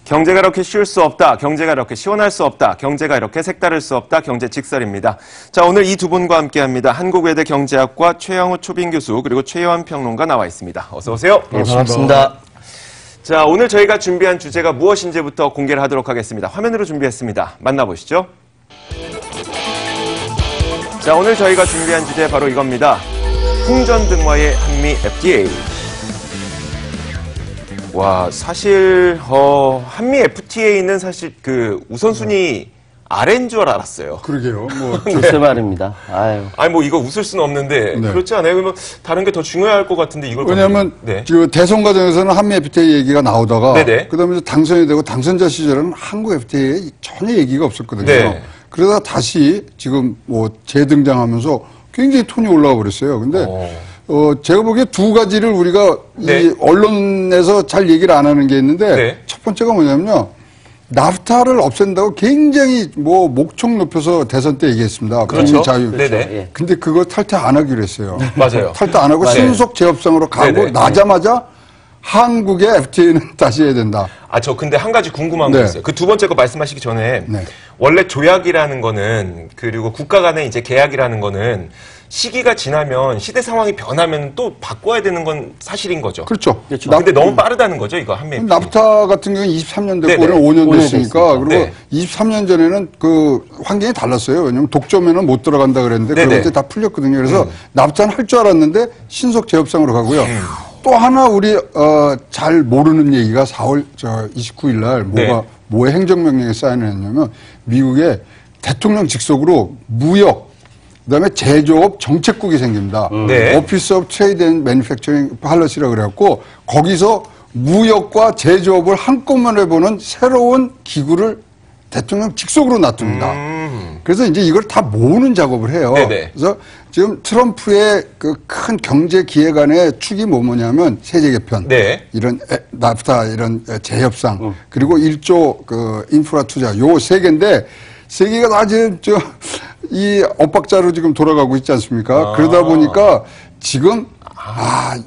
경제가 이렇게 쉬울 수 없다. 경제가 이렇게 시원할 수 없다. 경제가 이렇게 색다를 수 없다. 경제 직설입니다. 자, 오늘 이 두 분과 함께합니다. 한국외대 경제학과 최영우 초빙 교수 그리고 최요한 평론가 나와 있습니다. 어서 오세요. 반갑습니다. 자, 오늘 저희가 준비한 주제가 무엇인지부터 공개를 하도록 하겠습니다. 화면으로 준비했습니다. 만나보시죠. 자, 오늘 저희가 준비한 주제 바로 이겁니다. 풍전등화의 한미 FTA. 와, 사실 한미 FTA는 사실 그 우선순위 아래인 줄 알았어요. 그러게요. 뭐 글쎄 말입니다. 아유. 아니 뭐 이거 웃을 수는 없는데 네. 그렇지 않아요? 그러면 다른 게 더 중요할 것 같은데 이걸 왜냐하면 네. 그 대선 과정에서는 한미 FTA 얘기가 나오다가 네네. 그다음에 당선이 되고 당선자 시절에는 한국 FTA에 전혀 얘기가 없었거든요. 네. 그러다 다시 지금 뭐 재등장하면서 굉장히 톤이 올라와 버렸어요. 근데 제가 보기에 두 가지를 우리가 네. 이 언론에서 잘 얘기를 안 하는 게 있는데 네. 첫 번째가 뭐냐면요. 나프타를 없앤다고 굉장히 뭐 목청 높여서 대선 때 얘기했습니다. 그렇죠. 자유. 네네. 예. 근데 그거 탈퇴 안 하기로 했어요. 맞아요. 탈퇴 안 하고 맞아요. 신속 재협상으로 가고 네네. 나자마자 한국의 FTA는 다시 해야 된다. 아, 저 근데 한 가지 궁금한 거 네. 있어요. 그 두 번째 거 말씀하시기 전에 네. 원래 조약이라는 거는 그리고 국가 간의 이제 계약이라는 거는 시기가 지나면 시대 상황이 변하면 또 바꿔야 되는 건 사실인 거죠. 그렇죠. 그렇죠. 근데 너무 빠르다는 거죠, 이거 한미 FTA. 나프타 같은 경우는 23년 됐고 네네. 올해 5년 5년 됐으니까 됐습니다. 그리고 네. 23년 전에는 그 환경이 달랐어요. 왜냐하면 독점에는 못 들어간다 그랬는데 네네. 그것들이 다 풀렸거든요. 그래서 나프타는 할 줄 알았는데 신속 재협상으로 가고요. 또 하나 우리 잘 모르는 얘기가 4월 29일 날 네. 뭐의 행정명령에 사인했냐면 미국의 대통령 직속으로 무역 그다음에 제조업 정책국이 생깁니다. 네. 오피스 오브 트레이드 앤 매니팩처링 팔러시라고 그래갖고 거기서 무역과 제조업을 한꺼번에 보는 새로운 기구를 대통령 직속으로 놔둡니다. 그래서 이제 이걸 다 모으는 작업을 해요. 네네. 그래서 지금 트럼프의 그 큰 경제 기획안의 축이 뭐냐면 세제 개편, 네. 이런 나프타 이런 재협상 그리고 1조 그 인프라 투자 요 세 개인데 세 개가 다 지금 이 엇박자로 지금 돌아가고 있지 않습니까? 그러다 보니까 지금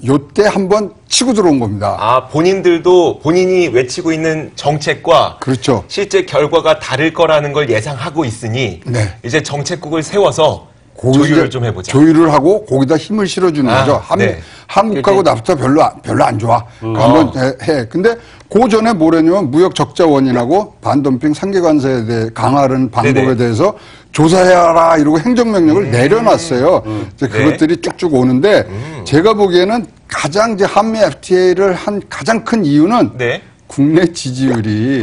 요때 한번 치고 들어온 겁니다. 아, 본인이 외치고 있는 정책과 그렇죠. 실제 결과가 다를 거라는 걸 예상하고 있으니 네. 이제 정책국을 세워서 거기서 조율을 이제 좀 해보자. 조율을 하고 거기다 힘을 실어주는 거죠. 네. 한국하고 나프타 별로 안 좋아. 한번 해. 근데 그 전에 뭐랬냐면 무역 적자 원인하고 반덤핑 상계 관세에 대해 강화하는 방법에 네네. 대해서 조사해라 이러고 행정명령을 내려놨어요. 이제 그것들이 쭉쭉 오는데 제가 보기에는 가장 이제 한미 FTA를 한 가장 큰 이유는 네. 국내 지지율이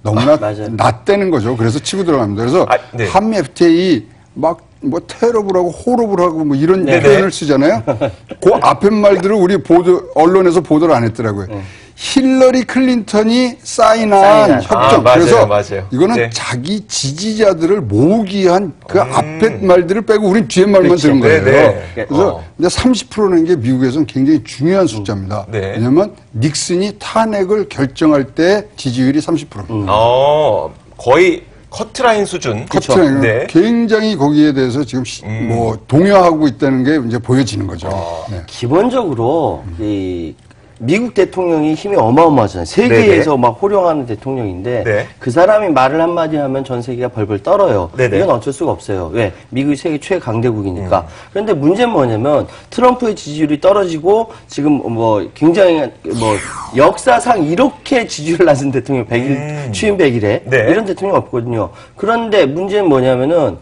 너무나 맞아요. 낮다는 거죠. 그래서 치고 들어갑니다. 그래서 네. 한미 FTA 막 뭐 테러블하고 호러블하고 뭐 이런 네네. 표현을 쓰잖아요. 그 앞에 말들을 우리 언론에서 보도를 안 했더라고요. 힐러리 클린턴이 사인한 협정. 맞아요, 그래서 맞아요. 이거는 네. 자기 지지자들을 모으기 위한 그 앞에 말들을 빼고 우린 뒤에 말만 그렇죠. 들은 거예요. 네네. 그래서 근데 30%라는 게 미국에서는 굉장히 중요한 숫자입니다. 네. 왜냐하면 닉슨이 탄핵을 결정할 때 지지율이 30%입니다. 거의 커트라인 수준. 커트라인은 네. 굉장히 거기에 대해서 지금 뭐 동요하고 있다는 게 이제 보여지는 거죠. 네. 기본적으로 이 미국 대통령이 힘이 어마어마하잖아요. 세계에서 네네. 막 호령하는 대통령인데 네. 그 사람이 말을 한마디 하면 전 세계가 벌벌 떨어요. 네네. 이건 어쩔 수가 없어요. 왜? 미국이 세계 최강대국이니까. 그런데 문제는 뭐냐면 트럼프의 지지율이 떨어지고 지금 뭐 굉장히 뭐 역사상 이렇게 지지율 낮은 대통령 100일 취임 100일에 네. 이런 대통령 없거든요. 그런데 문제는 뭐냐면은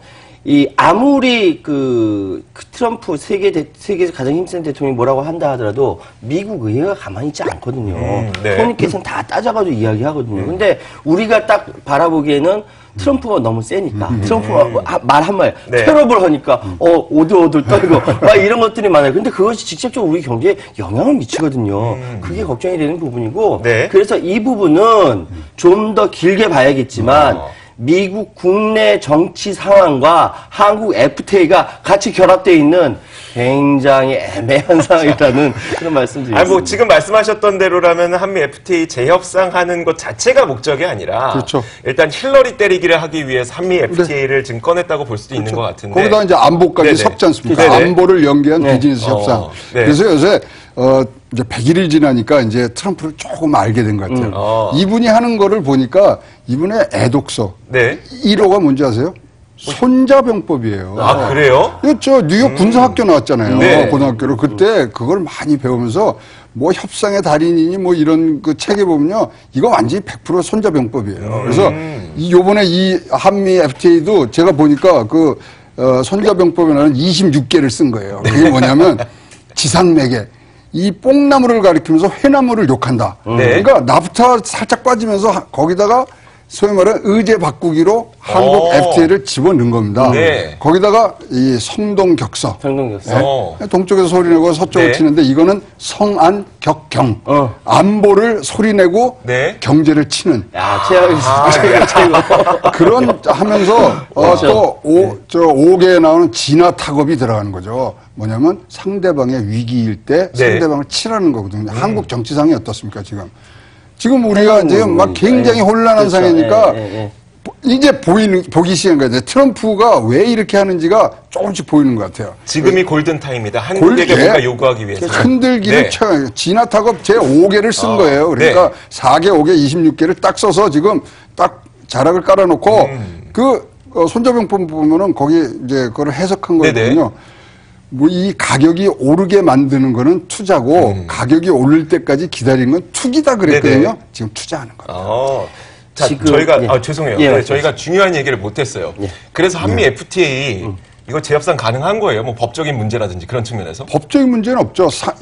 아무리 그 트럼프 세계에서 가장 힘센 대통령이 뭐라고 한다 하더라도 미국 의회가 가만히 있지 않거든요. 네. 손님께서는 다 따져가지고 이야기하거든요. 근데 우리가 딱 바라보기에는 트럼프가 너무 세니까 트럼프가 말 한마디 네. 테러블 하니까 오들오들 떨고 막 이런 것들이 많아요. 근데 그것이 직접적으로 우리 경제에 영향을 미치거든요. 그게 걱정이 되는 부분이고 네. 그래서 이 부분은 좀 더 길게 봐야겠지만 미국 국내 정치 상황과 한국 FTA가 같이 결합되어 있는 굉장히 애매한 상황이라는 그런 말씀드리겠습니다. 아니, 뭐, 지금 말씀하셨던 대로라면 한미 FTA 재협상하는 것 자체가 목적이 아니라. 그렇죠. 일단 힐러리 때리기를 하기 위해서 한미 FTA를 지금 꺼냈다고 볼 수도 있는 것 같은데. 거기다 이제 안보까지 네네. 섞지 않습니까? 네네. 안보를 연계한 네. 비즈니스 협상. 네. 그래서 요새 이제 100일이 지나니까 이제 트럼프를 조금 알게 된 것 같아요. 이분이 하는 거를 보니까 이분의 애독서. 네. 1호가 뭔지 아세요? 손자병법이에요. 아, 그래요? 저 뉴욕 군사학교 나왔잖아요. 네. 고등학교로. 그때 그걸 많이 배우면서 뭐 협상의 달인이니 뭐 이런 그 책에 보면요. 이거 완전히 100% 손자병법이에요. 그래서 요번에 이 한미 FTA도 제가 보니까 그 손자병법에는 26개를 쓴 거예요. 그게 뭐냐면 지상매개. 이 뽕나무를 가리키면서 회나무를 욕한다. 네. 그러니까 나프타 살짝 빠지면서 거기다가 소위 말하는 의제 바꾸기로 한국 FTA를 집어넣은 겁니다. 네. 거기다가 이 성동격서. 성동격서. 동쪽에서 소리내고 서쪽을 네. 치는데 이거는 성안격경. 안보를 소리내고 네. 경제를 치는. 야, 최악이 최고. 그런 하면서 그렇죠. 또 5개에 나오는 진화 타급이 들어가는 거죠. 뭐냐면 상대방의 위기일 때 네. 상대방을 치라는 거거든요. 한국 정치상이 어떻습니까, 지금? 지금 우리가 지금 막 굉장히 혼란한 그렇죠. 상황이니까 예. 이제 보기 시작한 거예요. 트럼프가 왜 이렇게 하는지가 조금씩 보이는 것 같아요. 지금이 골든타임입니다. 한국에게 뭔가 요구하기 위해서. 흔들기를 네. 진화 타급 제 5개를 쓴 거예요. 그러니까 네. 4개, 5개, 26개를 딱 써서 지금 딱 자락을 깔아놓고 그 손자병법 보면은 거기 이제 그걸 해석한 거거든요. 뭐 이 가격이 오르게 만드는 거는 투자고 가격이 오를 때까지 기다리는 건 투기다 그랬거든요. 네네. 지금 투자하는 겁니다. 자, 지금, 저희가 예. 죄송해요. 예, 네, 저희가 중요한 얘기를 못했어요. 그래서 한미 FTA 이거 재협상 가능한 거예요? 뭐 법적인 문제라든지 그런 측면에서? 법적인 문제는 없죠. 기업사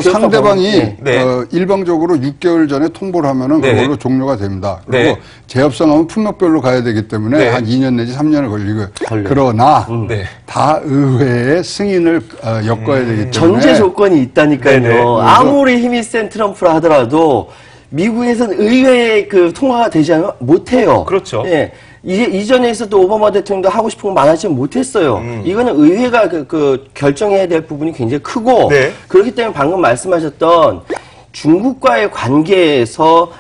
상대방이 네. 일방적으로 6개월 전에 통보를 하면은 네. 그걸로 종료가 됩니다. 그리고 네. 재협상하면 품목별로 가야 되기 때문에 네. 한 2년 내지 3년을 걸리고 걸려요. 그러나 네. 다 의회의 승인을 엮어야 되기 때문에 전제 조건이 있다니까요. 네네. 아무리 힘이 센 트럼프라 하더라도 미국에서는 의회에 그 통과가 되지 않으면 못해요. 그렇죠. 예. 이전에 있었던 오바마 대통령도 하고 싶은 거 많았지 못했어요. 이거는 의회가 그 결정해야 될 부분이 굉장히 크고 네. 그렇기 때문에 방금 말씀하셨던 중국과의 관계에서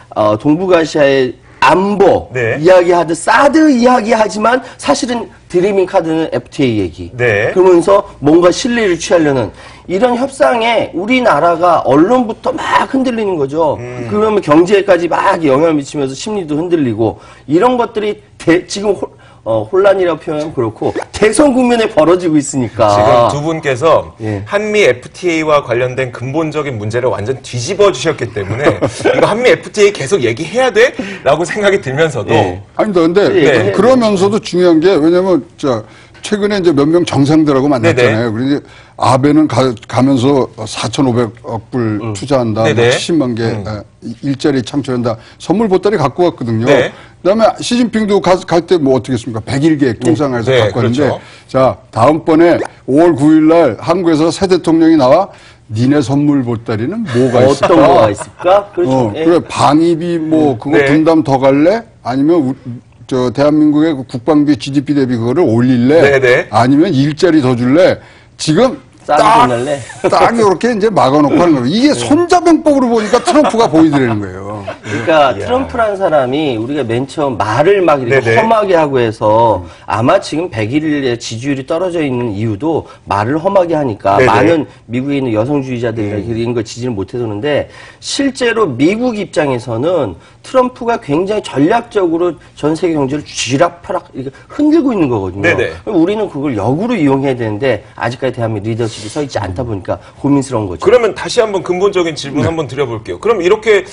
동북아시아의 안보 네. 이야기하듯 사드 이야기하지만 사실은 드리밍 카드는 FTA 얘기. 네. 그러면서 뭔가 신뢰를 취하려는 이런 협상에 우리나라가 언론부터 막 흔들리는 거죠. 그러면 경제까지 막 영향을 미치면서 심리도 흔들리고 이런 것들이 지금 혼란이라고 표현하면 그렇고 대선 국면에 벌어지고 있으니까. 지금 두 분께서 예. 한미 FTA와 관련된 근본적인 문제를 완전 뒤집어 주셨기 때문에 이거 한미 FTA 계속 얘기해야 돼? 라고 생각이 들면서도 예. 아닙니다. 근데 네. 그러면서도 중요한 게 왜냐면 최근에 이제 몇 명 정상들하고 만났잖아요. 그런데 아베는 가면서 4,500억 불 투자한다. 뭐 네네. 70만 개 일자리 창출한다. 선물 보따리 갖고 왔거든요. 네. 그다음에 시진핑도 갈 때 뭐 어떻게 했습니까? 100일 통상에서 네, 갖고 왔는데 그렇죠. 자, 다음번에 5월 9일 날 한국에서 새 대통령이 나와 니네 선물 보따리는 뭐가 있을까? 어떤 거가 있을까? 그렇죠. 예. 그래 방위비 뭐 그거 네. 분담 더 갈래? 아니면 대한민국의 그 국방비 GDP 대비 그거를 올릴래? 네네. 아니면 일자리 더 줄래? 지금 싸게 낼래? 딱 이렇게 이제 막아놓고 하는 거예요. 이게 손자병법으로 보니까 트럼프가 보이더라는 거예요. 그러니까 트럼프라는 사람이 우리가 맨 처음 말을 막 이렇게 네네. 험하게 하고 해서 아마 지금 100일의 지지율이 떨어져 있는 이유도 말을 험하게 하니까 네네. 많은 미국에 있는 여성주의자들이 이런 걸 지지를 못 해두는데 실제로 미국 입장에서는 트럼프가 굉장히 전략적으로 전 세계 경제를 쥐락펴락 이렇게 흔들고 있는 거거든요. 네네. 우리는 그걸 역으로 이용해야 되는데 아직까지 대한민국 리더십이 서 있지 않다 보니까 고민스러운 거죠. 그러면 다시 한번 근본적인 질문 한번 드려볼게요. 그럼 이렇게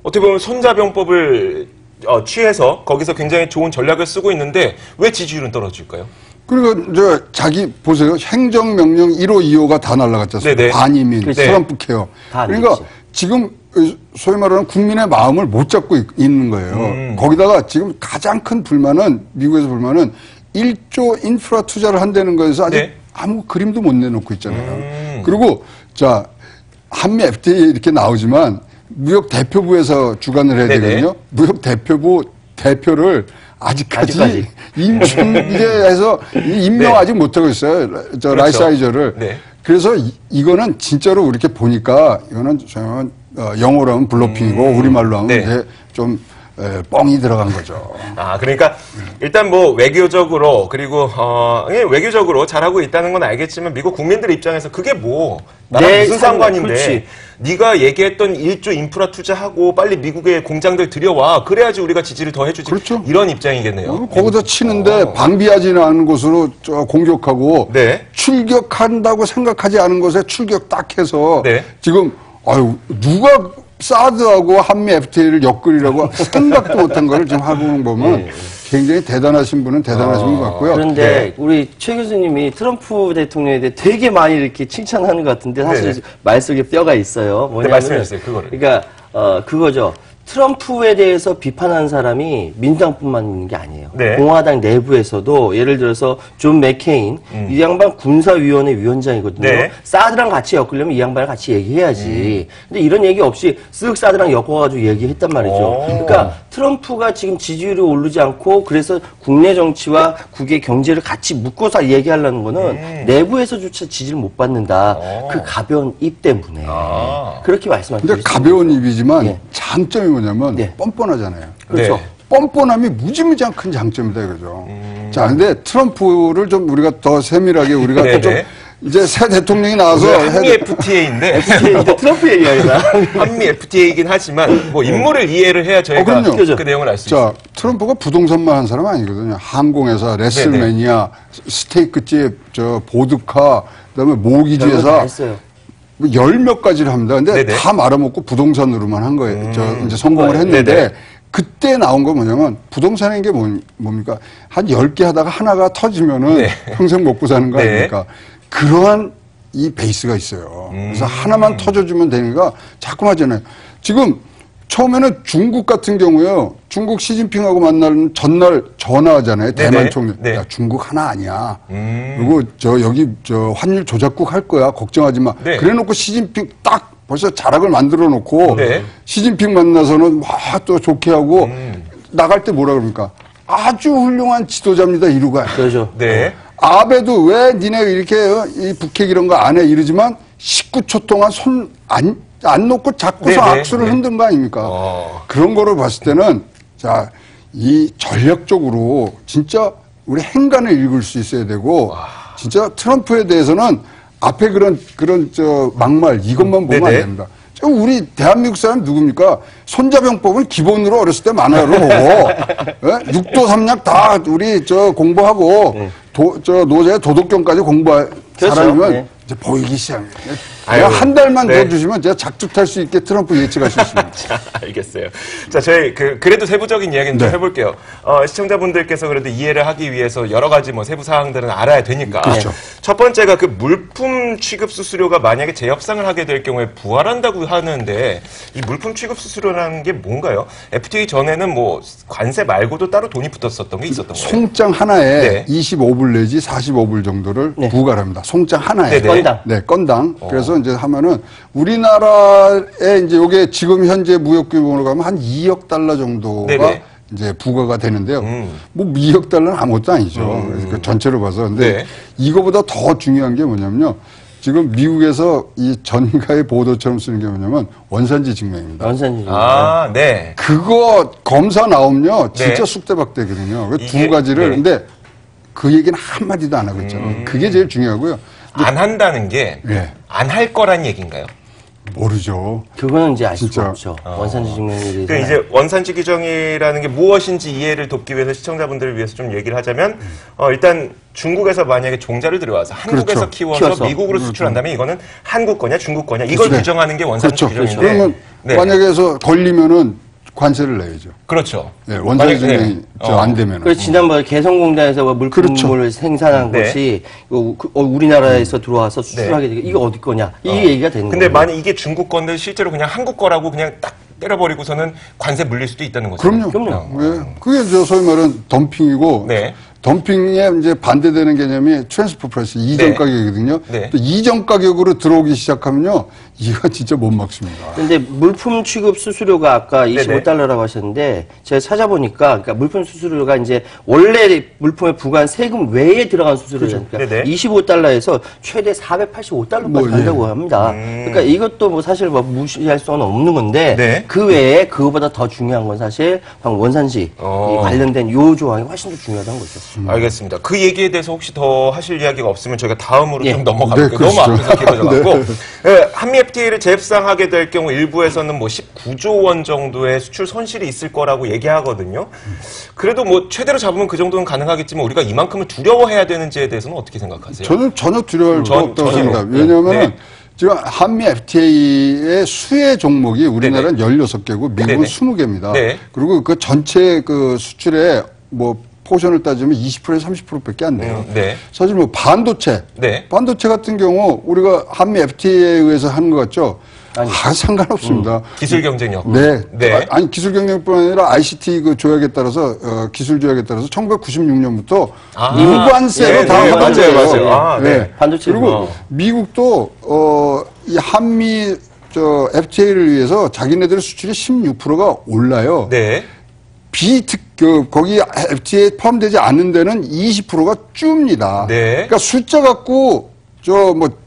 어떻게 보면 손자병법을 취해서 거기서 굉장히 좋은 전략을 쓰고 있는데 왜 지지율은 떨어질까요? 그리고 자기 보세요. 행정명령 1호, 2호가 다 날라갔지 않습니까? 네네. 반이민, 그렇죠. 트럼프 케어. 다 그러니까 아니지. 지금 소위 말하는 국민의 마음을 못 잡고 있는 거예요. 거기다가 지금 가장 큰 불만은 미국에서 불만은 1조 인프라 투자를 한다는 거에서 아직 네. 아무 그림도 못 내놓고 있잖아요. 그리고 한미 FTA 이렇게 나오지만 무역 대표부에서 주관을 해야 네네. 되거든요. 무역 대표부 대표를 아직까지 임충해서 임명 네. 아직 못하고 있어요. 그렇죠. 라이사이저를. 네. 그래서 이거는 진짜로 이렇게 보니까 이거는 영어로 하면 블로핑이고 우리말로 하면 네. 이게 좀 뻥이 들어간 거죠. 그러니까 일단 뭐 외교적으로 그리고 외교적으로 잘하고 있다는 건 알겠지만 미국 국민들 입장에서 그게 뭐 나랑 네, 무슨 상관인데 그렇지. 네가 얘기했던 1조 인프라 투자하고 빨리 미국에 공장들 들여와. 그래야지 우리가 지지를 더 해주지. 그렇죠. 이런 입장이겠네요. 거기다 치는데 방비하지는 않은 곳으로 공격하고 네. 출격한다고 생각하지 않은 곳에 출격 딱 해서 네. 지금 아유 누가 사드하고 한미 FTA를 엮으리라고 생각도 못한 거를 지금 하고 보면 굉장히 대단하신 분은 대단하신 것 같고요. 그런데 네. 우리 최 교수님이 트럼프 대통령에 대해 되게 많이 이렇게 칭찬하는 것 같은데 사실 네네. 말 속에 뼈가 있어요. 뭐냐면 말씀해 주세요, 그거를. 그러니까 그거죠. 트럼프에 대해서 비판하는 사람이 민주당뿐만 있는 게 아니에요. 네. 공화당 내부에서도 예를 들어서 존 맥케인 이 양반 군사위원회 위원장이거든요. 네. 사드랑 같이 엮으려면 이 양반을 같이 얘기해야지. 근데 이런 얘기 없이 쓱 사드랑 엮어가지고 얘기했단 말이죠. 오. 그러니까 트럼프가 지금 지지율이 오르지 않고 그래서 국내 정치와 국외 경제를 같이 묶어서 얘기하려는 거는 내부에서조차 지지를 못 받는다. 그 가벼운 입 때문에. 그렇게 말씀하셨습니다. 근데 가벼운 입이지만 네. 장점이 뭐냐면 네. 뻔뻔하잖아요. 그렇죠. 네. 뻔뻔함이 무지무지한 큰 장점이다 이거죠. 자, 근데 트럼프를 좀 우리가 더 세밀하게 우리가 네네. 좀 이제 새 대통령이 나와서 한미 FTA인데 FTA인데 트럼프 얘기하나? 한미 FTA이긴 하지만 뭐 인물을 이해를 해야 저희가 그럼요. 그 내용을 알 수 있어요. 자, 트럼프가 부동산만 한 사람 아니거든요. 항공회사, 레슬매니아, 스테이크집, 보드카, 그다음에 모기지 별거 다 회사. 했어요. 열 몇 가지를 합니다. 근데 네네. 다 말아먹고 부동산으로만 한 거예요. 이제 성공을 했는데 네네. 그때 나온 거 뭐냐면 부동산인 게 뭡니까? 한 10개 하다가 하나가 터지면은 네. 평생 먹고 사는 거 네. 아닙니까? 그러한 이 베이스가 있어요. 그래서 하나만 터져주면 되니까 자꾸 하잖아요. 지금 처음에는 중국 같은 경우요. 중국 시진핑하고 만나는 전날 전화하잖아요. 네네. 대만 총리. 네. 야, 중국 하나 아니야. 그리고 여기 환율 조작국 할 거야. 걱정하지 마. 네. 그래 놓고 시진핑 딱 벌써 자락을 만들어 놓고 네. 시진핑 만나서는 와 또 좋게 하고 나갈 때 뭐라 그럽니까? 아주 훌륭한 지도자입니다. 이러고 가요. 그렇죠. 네. 아베도 왜 니네 이렇게 이 북핵 이런 거 안 해? 이러지만 19초 동안 손 안 놓고 잡고서 네네. 악수를 네. 흔든 거 아닙니까? 그런 거를 봤을 때는 자, 이 전략적으로 진짜 우리 행간을 읽을 수 있어야 되고 진짜 트럼프에 대해서는 앞에 그런 막말 이것만 보면 안 네네. 됩니다. 우리 대한민국 사람 누굽니까? 손자병법은 기본으로 어렸을 때 만화로 보고 육도 삼약 다 우리 공부하고 노제 도덕경까지 공부할 그렇죠. 사람이면 네. 이제 보이기 시작합니다. 아유, 한 달만 네. 더 주시면 제가 작두탈 수 있게 트럼프 예측할 수 있습니다. 자, 알겠어요. 자, 저희 그래도 세부적인 이야기는 좀 네. 해볼게요. 시청자분들께서 그래도 이해를 하기 위해서 여러 가지 뭐 세부 사항들은 알아야 되니까. 그렇죠. 첫 번째가 그 물품 취급 수수료가 만약에 재협상을 하게 될 경우에 부활한다고 하는데 이 물품 취급 수수료라는 게 뭔가요? FTA 전에는 뭐 관세 말고도 따로 돈이 붙었었던 게 있었던 거예요. 송장 하나에 네. 25불 내지 45불 정도를 네. 부과합니다. 송장 하나에. 네네. 건당. 네, 건당. 그래서 이제 하면은 우리나라에 이제 요게 지금 현재 무역 규모로 가면 한 2억 달러 정도가 네네. 이제 부과가 되는데요. 뭐 2억 달러는 아무것도 아니죠. 그래서 그 전체로 봐서. 근데 네. 이거보다 더 중요한 게 뭐냐면요. 지금 미국에서 이 전가의 보도처럼 쓰는 게 뭐냐면 원산지 증명입니다. 원산지. 아, 네. 그거 검사 나오면요. 진짜 네. 쑥대박대거든요. 그 이게- 두 가지를. 네. 근데 그 얘기는 한마디도 안 하고 있잖아요. 그게 제일 중요하고요. 안 한다는 게 안 할 네. 거란 얘기인가요? 모르죠. 그거는 이제 알 수가 진짜. 없죠. 원산지 증명에 대해서. 그러니까 이제 원산지 규정이라는 게 무엇인지 이해를 돕기 위해서 시청자분들을 위해서 좀 얘기를 하자면 일단 중국에서 만약에 종자를 들여와서 한국에서 그렇죠. 키워서 미국으로 수출한다면 이거는 한국 거냐 중국 거냐 이걸 그렇죠. 규정하는 게 원산지 그렇죠. 규정인데 그러면 네. 만약에 해서 걸리면은 관세를 내야죠. 그렇죠. 네, 원산지 만약에, 증명이 안 되면은. 그래서 지난번에 개성공단에서 물품을 그렇죠. 생산한 네. 것이 우리나라에서 들어와서 수출하게 되게 이거 어디 거냐 이 얘기가 되는 근데 거예요. 만약 이게 중국 건데 실제로 그냥 한국 거라고 그냥 딱 때려버리고서는 관세 물릴 수도 있다는 거죠. 그럼요. 네. 그게 소위 말하는 덤핑이고 네. 덤핑에 이제 반대되는 개념이 트랜스퍼 프라이스 이전 네. 가격이거든요. 네. 또 이전 가격으로 들어오기 시작하면요. 이거 진짜 못 막습니다. 근데 물품 취급 수수료가 아까 25달러라고 하셨는데 제가 찾아보니까 그러니까 물품 수수료가 이제 원래 물품에 부과한 세금 외에 들어간 수수료잖아요. 그러니까 네네. 25달러에서 최대 485달러까지 뭐, 간다고 합니다. 그러니까 이것도 뭐 사실 뭐 무시할 수는 없는 건데 네. 그 외에 그거보다 더 중요한 건 사실 방금 원산지 이 관련된 요 조항이 훨씬 더 중요하다는 거죠. 알겠습니다. 그 얘기에 대해서 혹시 더 하실 이야기가 없으면 저희가 다음으로 예. 좀 넘어가볼게요. 네, 너무 그러시죠. 앞에서 길어져갖고. 한미 FTA를 재협상하게 될 경우 일부에서는 뭐 19조 원 정도의 수출 손실이 있을 거라고 얘기하거든요. 그래도 뭐 최대로 잡으면 그 정도는 가능하겠지만 우리가 이만큼을 두려워해야 되는지에 대해서는 어떻게 생각하세요? 저는 전혀 두려울 거 없다고 전혀. 생각합니다. 왜냐하면 네. 지금 한미 FTA의 수혜 종목이 우리나라는 16개고 미국은 네네. 20개입니다. 네. 그리고 그 전체 그 수출의 뭐 포션을 따지면 20%에서 30%밖에 안 돼요. 네. 사실 뭐 반도체, 네. 반도체 같은 경우 우리가 한미 FTA에 의해서 하는 것 같죠? 상관없습니다. 기술 경쟁력. 네. 네. 아니, 기술 경쟁뿐 아니라 ICT 그 조약에 따라서, 기술 조약에 따라서 1996년부터 무관세로 네, 다 네, 받았어요. 맞아요. 아, 네. 반도체 그리고 미국도, 이 한미, FTA를 위해서 자기네들 수출이 16%가 올라요. 네. 거기 FTA에 포함되지 않은 데는 20%가 줍니다. 네. 그러니까 숫자 갖고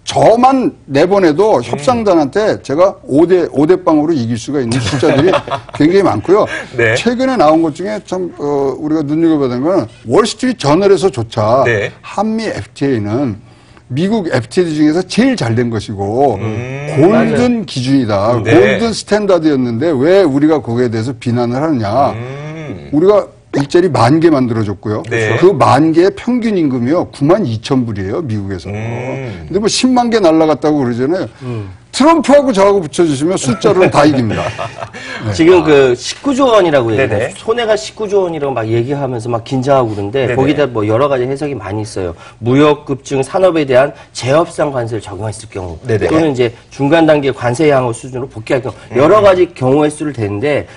저만 내보내도 협상단한테 제가 5대 빵으로 이길 수가 있는 숫자들이 굉장히 많고요. 네. 최근에 나온 것 중에 참, 우리가 눈여겨봐야 되는 거는 월스트리트 저널에서조차 네. 한미 FTA는 미국 FTA 중에서 제일 잘 된 것이고 골든 기준이다. 네. 골든 스탠다드였는데 왜 우리가 거기에 대해서 비난을 하느냐. 우리가 일자리 10,000개 만들어줬고요. 네. 그 10,000개의 평균 임금이요. 92,000불이에요. 미국에서. 근데 뭐 10만 개 날라갔다고 그러잖아요. 트럼프하고 저하고 붙여주시면 숫자로는 다 이깁니다. 지금 그 19조 원이라고 네네. 얘기해요. 손해가 19조 원이라고 막 얘기하면서 막 긴장하고 그러는데 네네. 거기다 뭐 여러 가지 해석이 많이 있어요. 무역급증 산업에 대한 재협상 관세를 적용했을 경우 네네. 또는 이제 중간 단계 관세 양호 수준으로 복귀할 경우 여러 가지 경우의 수를 대는데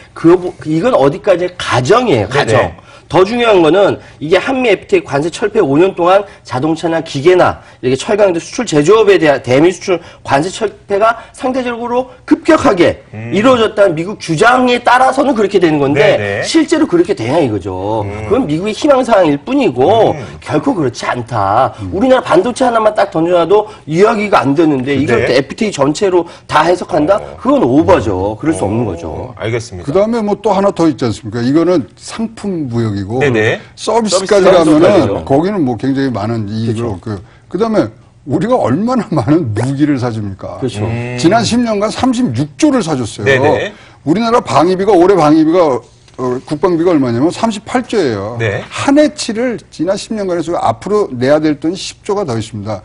이건 어디까지 가정이에요. 가정. 네네. 더 중요한 거는 이게 한미 FTA 관세 철폐 5년 동안 자동차나 기계나 이렇게 철강 등 수출 제조업에 대한 대미 수출 관세 철폐가 상대적으로 급격하게 이루어졌다는 미국 주장에 따라서는 그렇게 되는 건데 네네. 실제로 그렇게 되냐 이거죠. 그건 미국의 희망사항일 뿐이고 결코 그렇지 않다. 우리나라 반도체 하나만 딱 던져놔도 이야기가 안 되는데 이걸 네. 또 FTA 전체로 다 해석한다? 그건 오버죠. 그럴 수 없는 거죠. 알겠습니다. 그 다음에 뭐 또 하나 더 있지 않습니까? 이거는 상품 무역이고 네네. 서비스까지 서비스까지죠. 가면은 거기는 뭐 굉장히 많은 이익으로 그 다음에 우리가 얼마나 많은 무기를 사줍니까? 그렇죠. 지난 10년간 36조를 사줬어요. 네네. 우리나라 방위비가 올해 방위비가 국방비가 얼마냐면 38조예요. 네. 한 해치를 지난 10년간 해서 앞으로 내야 될 돈이 10조가 더 있습니다.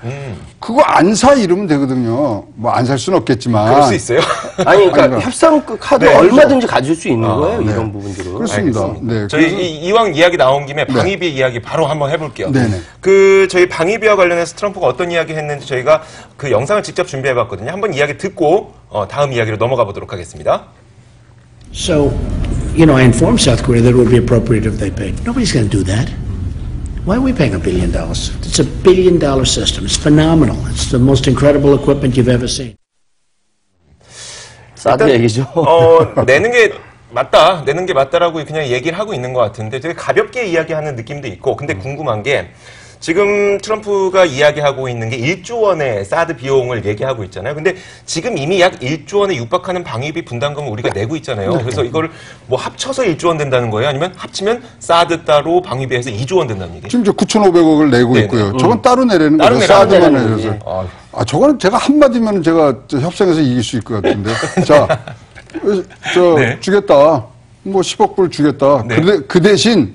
그거 안 사 이러면 되거든요. 뭐 안 살 수는 없겠지만. 그럴 수 있어요. 아니, 그러니까 아니, 협상 카드 네. 얼마든지 가질 수 있는 거예요. 이런 부분들은. 그렇습니다. 알겠습니다. 네. 저희 그래서 이왕 이야기 나온 김에 방위비 이야기 바로 한번 해볼게요. 네네. 저희 방위비와 관련해서 트럼프가 어떤 이야기 했는지 저희가 그 영상을 직접 준비해봤거든요. 한번 이야기 듣고 다음 이야기로 넘어가 보도록 하겠습니다. So, I informed South Korea that it would be appropriate if they paid. Nobody's going to do that. Why are we paying $1 billion? It's a $1 billion system. It's phenomenal. It's the most incredible equipment you've ever seen. 사드 얘기죠. 내는 게 맞다라고 그냥 얘기를 하고 있는 것 같은데 되게 가볍게 이야기하는 느낌도 있고 근데 궁금한 게 지금 트럼프가 이야기하고 있는 게 1조 원의 사드 비용을 얘기하고 있잖아요. 근데 지금 이미 약 1조 원에 육박하는 방위비 분담금을 우리가 내고 있잖아요. 그래서 이걸 뭐 합쳐서 1조 원 된다는 거예요? 아니면 합치면 사드 따로 방위비에서 2조 원 된다는 얘기예요? 지금 저 9,500억을 내고 네네. 있고요. 저건 따로 내라는 따로 거죠. 내라는 사드만 거지. 내려서. 저거는 제가 한마디면 제가 협상에서 이길 수 있을 것 같은데. 자, 네. 주겠다. 뭐 10억 불 주겠다. 네. 그 대신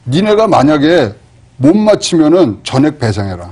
니네가 만약에 못 맞히면은 전액 배상해라.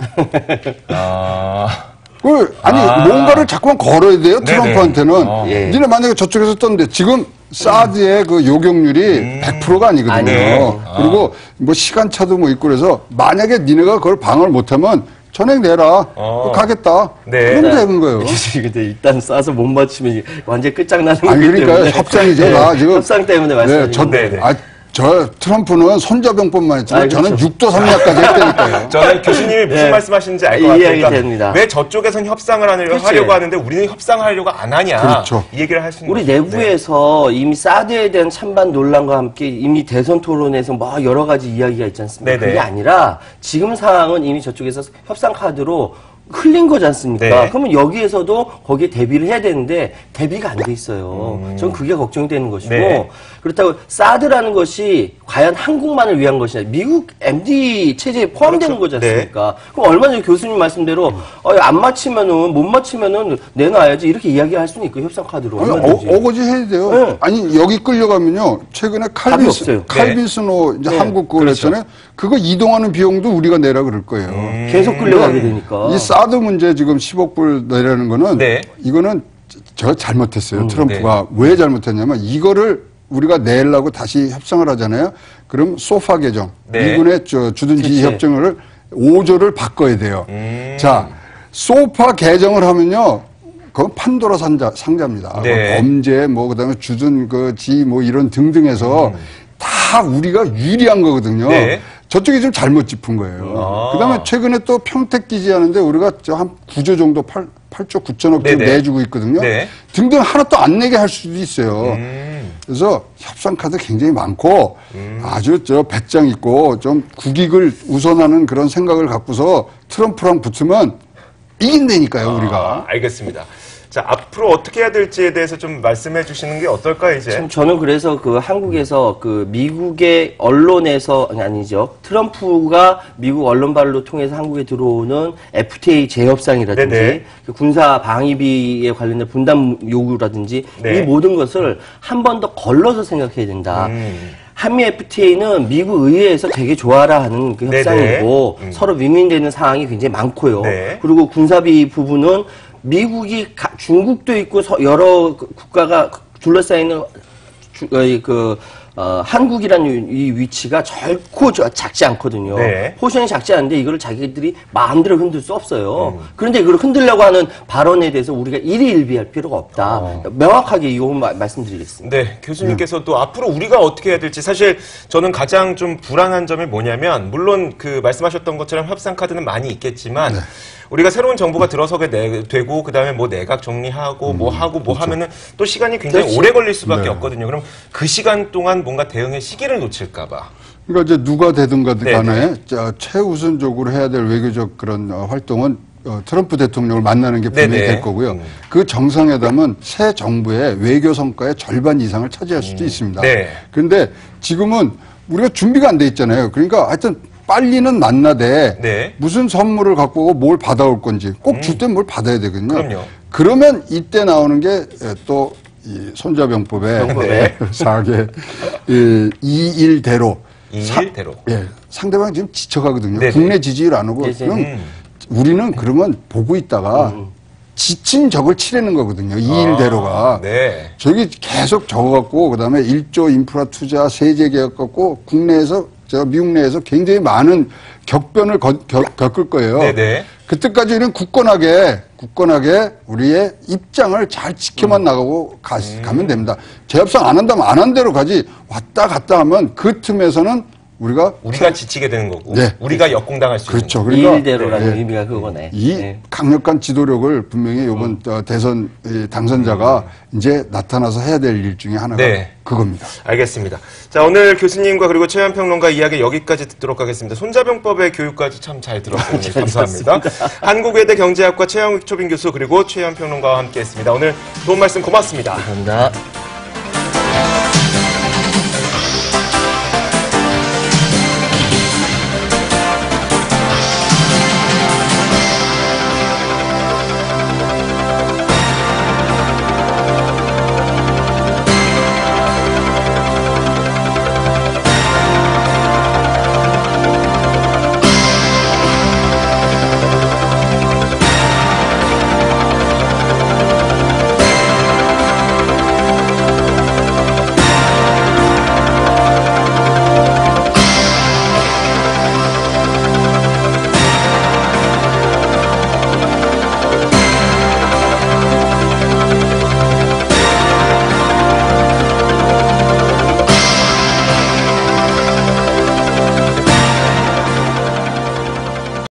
뭔가를 자꾸만 걸어야 돼요. 트럼프한테는. 예. 니네 만약에 저쪽에서 떴는데 지금 사드의 그 요격률이 100%가 아니거든요. 아니에요. 그리고 뭐 시간차도 뭐 있고 그래서 만약에 니네가 그걸 방어를 못하면 전액 내라. 가겠다. 네. 그러면 되는 거예요. 근데 일단 싸서 못 맞추면 완전 끝장나는 거기 아니, 그러니까 때문에. 협상이죠. 나 지금. 협상 때문에 말씀하시는 거예요. 저 트럼프는 손자병법만 했지만 저는 그렇죠. 6도 3약까지 했다니까요. 저는 교수님이 무슨 네. 말씀하시는지 알 것 같아요. 이해가 그러니까 됩니다. 왜 저쪽에선 협상을 그치. 하려고 하는데 우리는 협상을 하려고 안 하냐. 그렇죠. 이 얘기를 하시는 우리 거죠. 내부에서 이미 사드에 대한 찬반 논란과 함께 이미 대선 토론에서 뭐 여러 가지 이야기가 있지 않습니까? 네네. 그게 아니라 지금 상황은 이미 저쪽에서 협상 카드로 흘린 거지 않습니까? 네. 그러면 여기에서도 거기에 대비를 해야 되는데 대비가 안 돼 있어요. 저는 그게 걱정이 되는 것이고 네. 그렇다고 사드라는 것이 과연 한국만을 위한 것이냐 미국 MD 체제에 포함되는 그렇죠. 거지 않습니까? 그럼 얼마 전에 교수님 말씀대로 안 맞히면은 못 맞히면은 내놔야지 이렇게 이야기할 수는 있고 협상 카드로 아니, 얼마든지. 어거지 해야 돼요. 네. 아니 여기 끌려가면요. 최근에 답이 없어요. 칼빈스노 이제 네. 한국 그걸 그렇죠. 했잖아요. 그거 이동하는 비용도 우리가 내라 그럴 거예요. 계속 끌려가게 되니까. 이 사드 문제 지금 10억 불 내라는 거는 네. 이거는 저 잘못했어요. 트럼프가 왜 잘못했냐면 이거를 우리가 내려고 다시 협상을 하잖아요. 그럼 소파 개정, 네. 미군의 주둔지 그치. 협정을 5조를 바꿔야 돼요. 자, 소파 개정을 하면요. 그건 판도라 상자입니다. 네. 범죄, 그다음에 주둔지 이런 등등해서 다 우리가 유리한 거거든요. 네. 저쪽이 좀 잘못 짚은 거예요. 그다음에 최근에 또 평택 기지 하는데 우리가 한 9조 정도 8조 9천억 네네. 내주고 있거든요. 네. 등등 하나 또 안 내게 할 수도 있어요. 그래서 협상 카드 굉장히 많고 아주 배짱 있고 좀 국익을 우선하는 그런 생각을 갖고서 트럼프랑 붙으면 이긴다니까요, 우리가. 알겠습니다. 자, 앞으로 어떻게 해야 될지에 대해서 좀 말씀해 주시는 게 어떨까, 이제? 참 저는 그래서 한국에서 미국의 언론에서 아니죠 트럼프가 미국 언론발로 통해서 한국에 들어오는 FTA 재협상이라든지 네네. 군사 방위비에 관련된 분담 요구라든지 네. 이 모든 것을 한 번 더 걸러서 생각해야 된다. 한미 FTA는 미국 의회에서 되게 좋아라 하는 그 네네. 협상이고 서로 윈윈되는 상황이 굉장히 많고요. 네. 그리고 군사비 부분은 미국이 중국도 있고 여러 국가가 둘러싸이는 한국이라는 이 위치가 결코 작지 않거든요. 네. 포션이 작지 않은데 이거를 자기들이 마음대로 흔들 수 없어요. 그런데 이걸 흔들려고 하는 발언에 대해서 우리가 일희일비할 필요가 없다. 명확하게 이 부분 말씀드리겠습니다. 네, 교수님께서 또 앞으로 우리가 어떻게 해야 될지 사실 저는 가장 좀 불안한 점이 뭐냐면 물론 말씀하셨던 것처럼 협상 카드는 많이 있겠지만 우리가 새로운 정부가 들어서게 되고 그다음에 내각 정리하고 하면은 또 시간이 굉장히 그렇지. 오래 걸릴 수밖에 없거든요. 그럼 그 시간 동안 뭔가 대응의 시기를 놓칠까 봐. 그러니까 이제 누가 되든 간에 네네. 최우선적으로 해야 될 외교적 그런 활동은 트럼프 대통령을 만나는 게 분명히 네네. 될 거고요. 그 정상회담은 새 정부의 외교 성과의 절반 이상을 차지할 수도 있습니다. 네. 그런데 지금은 우리가 준비가 안 돼 있잖아요. 그러니까 하여튼 빨리는 만나되 네. 무슨 선물을 갖고 오고 뭘 받아올 건지 꼭 줄 때 뭘 받아야 되거든요. 그럼요. 그러면 이때 나오는 게 또 이 손자병법의 네. 4개 2일대로 2일대로. 예, 상대방 지금 지쳐가거든요. 네네. 국내 지지율 안 오고. 네네. 그럼 우리는 그러면 보고 있다가 지친 적을 치르는 거거든요. 2일대로가. 네. 저기 계속 적어갖고 그다음에 1조 인프라 투자 세제 개혁 갖고 국내에서 미국 내에서 굉장히 많은 격변을 겪을 거예요. 네네. 그때까지는 굳건하게 우리의 입장을 잘 지켜만 나가고 가면 됩니다. 재협상 안 한다면 안 한 대로 가지 왔다 갔다 하면 그 틈에서는 우리가 지치게 되는 거고 네. 우리가 역공당할 수 그렇죠. 있는 그러니까 일대로라는 의미가 그거네. 이 네. 강력한 지도력을 분명히 이번 대선 당선자가 이제 나타나서 해야 될 일 중에 하나가 네. 그겁니다. 알겠습니다. 자, 오늘 교수님과 그리고 최현 평론가 이야기 여기까지 듣도록 하겠습니다. 손자병법의 교육까지 참 잘 들었습니다. 감사합니다. 한국외대 경제학과 최영욱 초빙 교수 그리고 최현 평론가와 함께했습니다. 오늘 좋은 말씀 고맙습니다. 감사합니다.